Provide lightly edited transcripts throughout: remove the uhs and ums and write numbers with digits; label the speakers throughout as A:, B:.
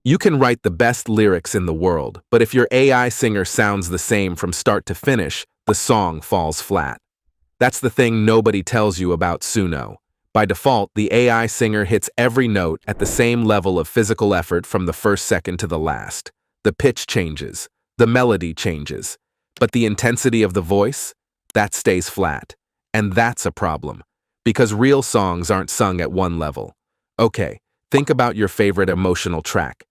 A: You can write the best lyrics in the world, but if your AI singer sounds the same from start to finish, the song falls flat. That's the thing nobody tells you about Suno. By default, the AI singer hits every note at the same level of physical effort from the first second to the last. The pitch changes, the melody changes, but the intensity of the voice, that stays flat. And that's a problem, because real songs aren't sung at one level. Okay, think about your favorite emotional track.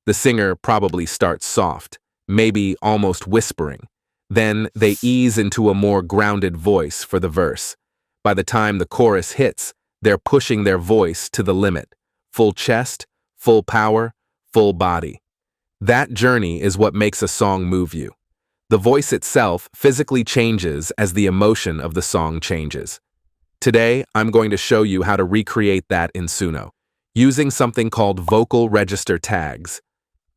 A: The singer probably starts soft, maybe almost whispering. Then they ease into a more grounded voice for the verse. By the time the chorus hits, they're pushing their voice to the limit. Full chest, full power, full body. That journey is what makes a song move you. The voice itself physically changes as the emotion of the song changes. Today, I'm going to show you how to recreate that in Suno, using something called vocal register tags.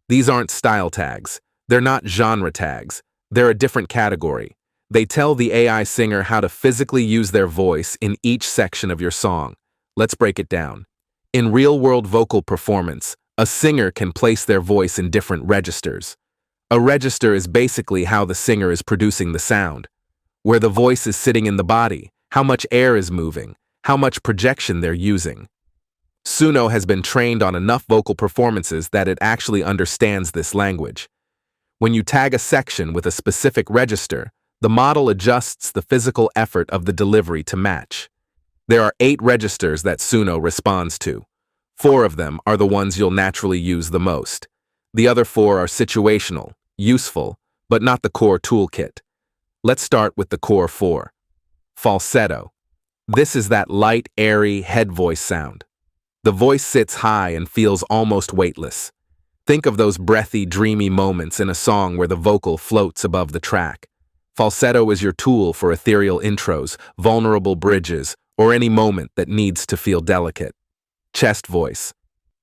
A: These aren't style tags. They're not genre tags. They're a different category. They tell the AI singer how to physically use their voice in each section of your song. Let's break it down. In real-world vocal performance, a singer can place their voice in different registers. A register is basically how the singer is producing the sound, where the voice is sitting in the body, how much air is moving, how much projection they're using. Suno has been trained on enough vocal performances that it actually understands this language. When you tag a section with a specific register, the model adjusts the physical effort of the delivery to match. There are 8 registers that Suno responds to. 4 of them are the ones you'll naturally use the most. The other 4 are situational, useful, but not the core toolkit. Let's start with the core 4. Falsetto. This is that light, airy head voice sound. The voice sits high and feels almost weightless. Think of those breathy, dreamy moments in a song where the vocal floats above the track. Falsetto is your tool for ethereal intros, vulnerable bridges, or any moment that needs to feel delicate. Chest voice.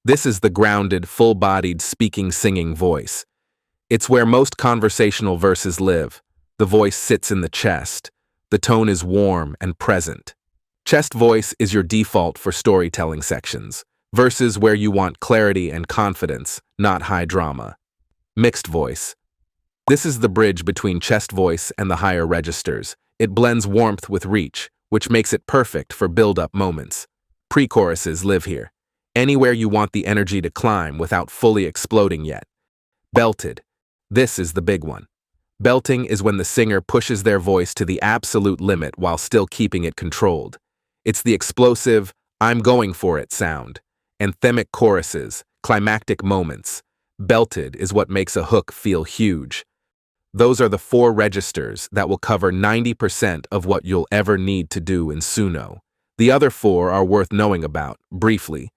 A: This is the grounded, full-bodied, speaking-singing voice. It's where most conversational verses live. The voice sits in the chest. The tone is warm and present. Chest voice is your default for storytelling sections, verses where you want clarity and confidence, not high drama. Mixed voice. This is the bridge between chest voice and the higher registers. It blends warmth with reach, which makes it perfect for build-up moments. Pre-choruses live here, anywhere you want the energy to climb without fully exploding yet. Belted. This is the big one. Belting is when the singer pushes their voice to the absolute limit while still keeping it controlled. It's the explosive, I'm going for it sound. Anthemic choruses, climactic moments. Belted is what makes a hook feel huge. Those are the 4 registers that will cover 90% of what you'll ever need to do in Suno. The other 4 are worth knowing about, briefly.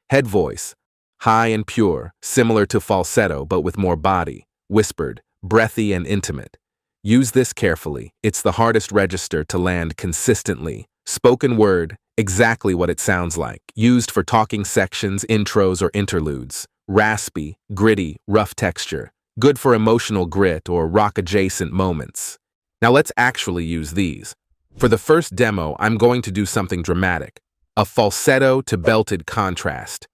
A: Head voice, high and pure, similar to falsetto but with more body, whispered, breathy and intimate. Use this carefully. It's the hardest register to land consistently. Spoken word, exactly what it sounds like, used for talking sections, intros, or interludes. Raspy, gritty, rough texture, good for emotional grit or rock-adjacent moments. Now let's actually use these. For the first demo, I'm going to do something dramatic, a falsetto-to-belted contrast.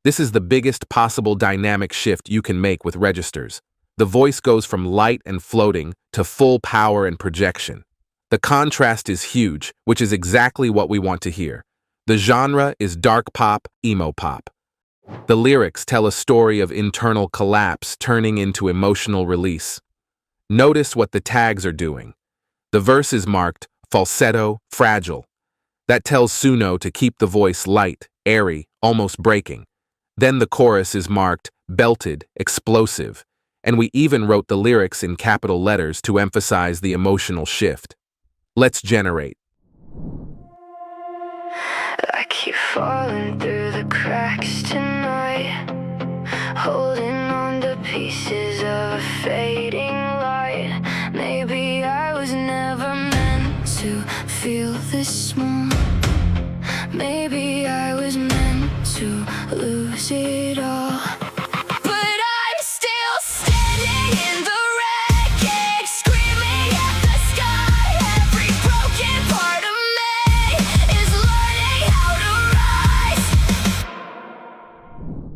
A: This is the biggest possible dynamic shift you can make with registers. The voice goes from light and floating to full power and projection. The contrast is huge, which is exactly what we want to hear. The genre is dark pop, emo pop. The lyrics tell a story of internal collapse turning into emotional release. Notice what the tags are doing. The verse is marked falsetto, fragile. That tells Suno to keep the voice light, airy, almost breaking. Then the chorus is marked belted, explosive. And we even wrote the lyrics in capital letters to emphasize the emotional shift. Let's generate.
B: I keep falling through the cracks tonight, holding on to pieces of a fading light. Maybe I was never meant to feel this small. Maybe I was meant to lose it all.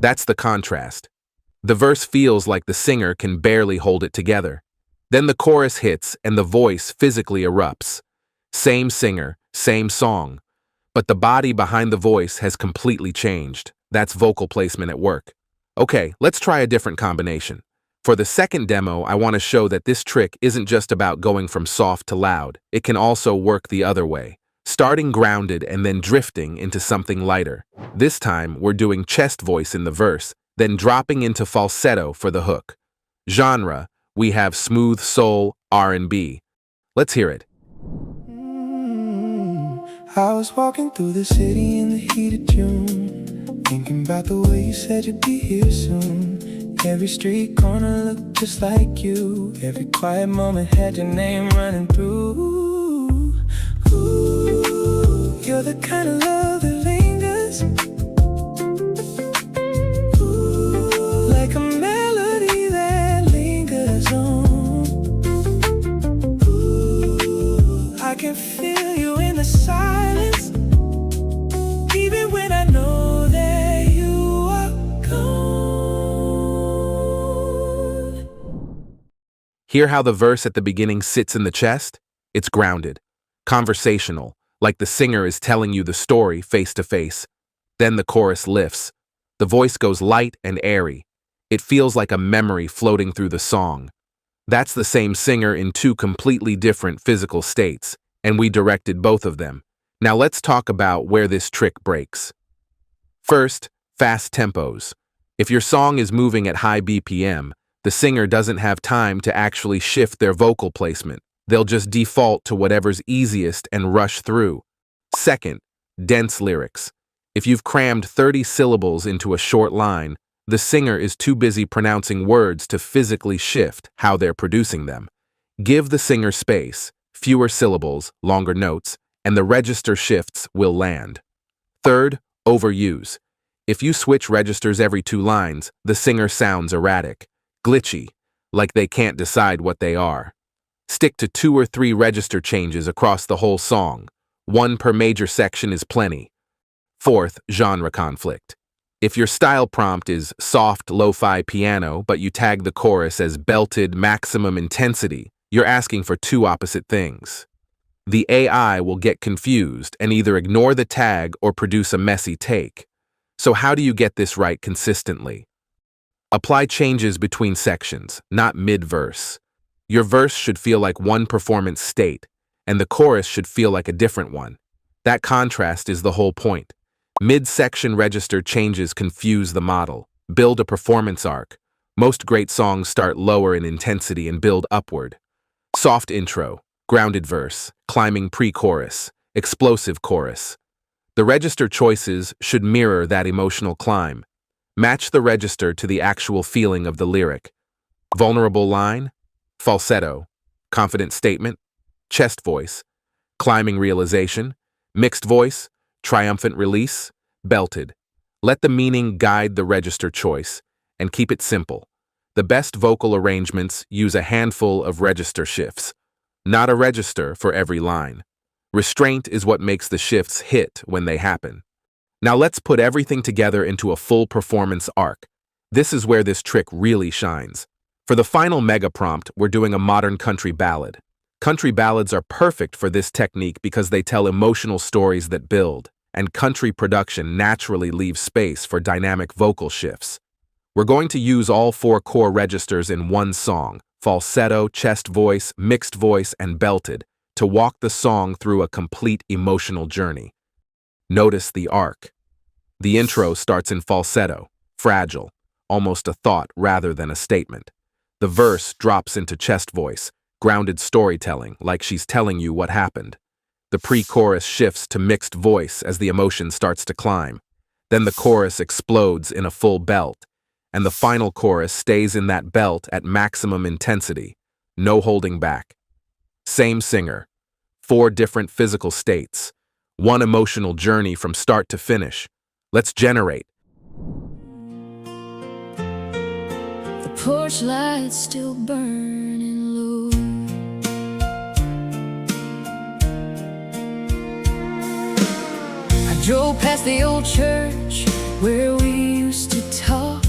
A: That's the contrast. The verse feels like the singer can barely hold it together. Then the chorus hits and the voice physically erupts. Same singer, same song. But the body behind the voice has completely changed. That's vocal placement at work. Okay, let's try a different combination. For the second demo, I want to show that this trick isn't just about going from soft to loud. It can also work the other way, starting grounded and then drifting into something lighter. This time, we're doing chest voice in the verse, then dropping into falsetto for the hook. Genre, we have smooth soul, R&B. Let's hear it.
C: I was walking through the city in the heat of June, thinking about the way you said you'd be here soon. Every street corner looked just like you. Every quiet moment had your name running through. Ooh, you're the kind of love that lingers. Ooh, like a melody that lingers on. Ooh, I can feel you in the silence, even when I know that you are gone.
A: Hear how the verse at the beginning sits in the chest? It's grounded, conversational, like the singer is telling you the story face to face. Then the chorus lifts. The voice goes light and airy. It feels like a memory floating through the song. That's the same singer in two completely different physical states, and we directed both of them. Now let's talk about where this trick breaks. First, fast tempos. If your song is moving at high BPM, the singer doesn't have time to actually shift their vocal placement. They'll just default to whatever's easiest and rush through. Second, dense lyrics. If you've crammed 30 syllables into a short line, the singer is too busy pronouncing words to physically shift how they're producing them. Give the singer space, fewer syllables, longer notes, and the register shifts will land. Third, overuse. If you switch registers every 2 lines, the singer sounds erratic, glitchy, like they can't decide what they are. Stick to 2 or 3 register changes across the whole song. 1 per major section is plenty. Fourth, genre conflict. If your style prompt is soft lo-fi piano, but you tag the chorus as belted maximum intensity, you're asking for 2 opposite things. The AI will get confused and either ignore the tag or produce a messy take. So how do you get this right consistently? Apply changes between sections, not mid-verse. Your verse should feel like one performance state, and the chorus should feel like a different one. That contrast is the whole point. Mid-section register changes confuse the model. Build a performance arc. Most great songs start lower in intensity and build upward. Soft intro, grounded verse, climbing pre-chorus, explosive chorus. The register choices should mirror that emotional climb. Match the register to the actual feeling of the lyric. Vulnerable line, falsetto, confident statement, chest voice, climbing realization, mixed voice, triumphant release, belted. Let the meaning guide the register choice, and keep it simple. The best vocal arrangements use a handful of register shifts, not a register for every line. Restraint is what makes the shifts hit when they happen. Now let's put everything together into a full performance arc. This is where this trick really shines. For the final mega prompt, we're doing a modern country ballad. Country ballads are perfect for this technique because they tell emotional stories that build, and country production naturally leaves space for dynamic vocal shifts. We're going to use all 4 core registers in one song, falsetto, chest voice, mixed voice, and belted, to walk the song through a complete emotional journey. Notice the arc. The intro starts in falsetto, fragile, almost a thought rather than a statement. The verse drops into chest voice, grounded storytelling, like she's telling you what happened. The pre-chorus shifts to mixed voice as the emotion starts to climb. Then the chorus explodes in a full belt, and the final chorus stays in that belt at maximum intensity, no holding back. Same singer, 4 different physical states, one emotional journey from start to finish. Let's generate.
B: The porch light's still burning low. I drove past the old church where we used to talk.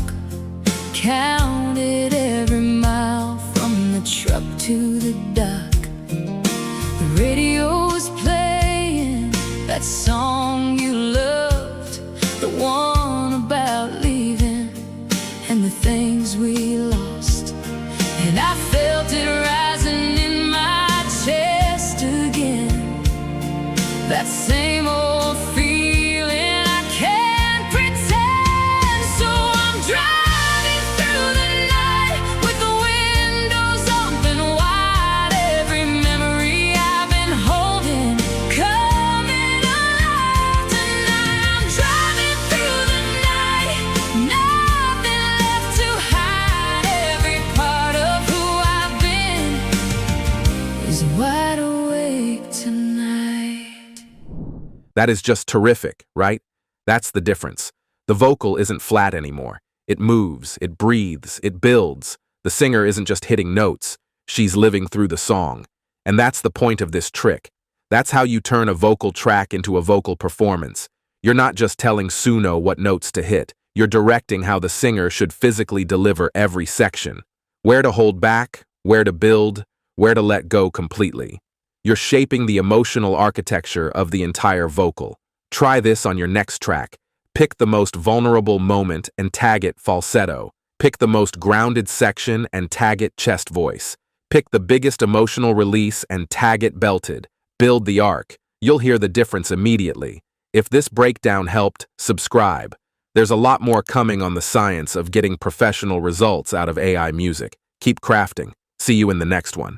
A: That is just terrific, right? That's the difference. The vocal isn't flat anymore. It moves, it breathes, it builds. The singer isn't just hitting notes, she's living through the song. And that's the point of this trick. That's how you turn a vocal track into a vocal performance. You're not just telling Suno what notes to hit, you're directing how the singer should physically deliver every section. Where to hold back, where to build, where to let go completely. You're shaping the emotional architecture of the entire vocal. Try this on your next track. Pick the most vulnerable moment and tag it falsetto. Pick the most grounded section and tag it chest voice. Pick the biggest emotional release and tag it belted. Build the arc. You'll hear the difference immediately. If this breakdown helped, subscribe. There's a lot more coming on the science of getting professional results out of AI music. Keep crafting. See you in the next one.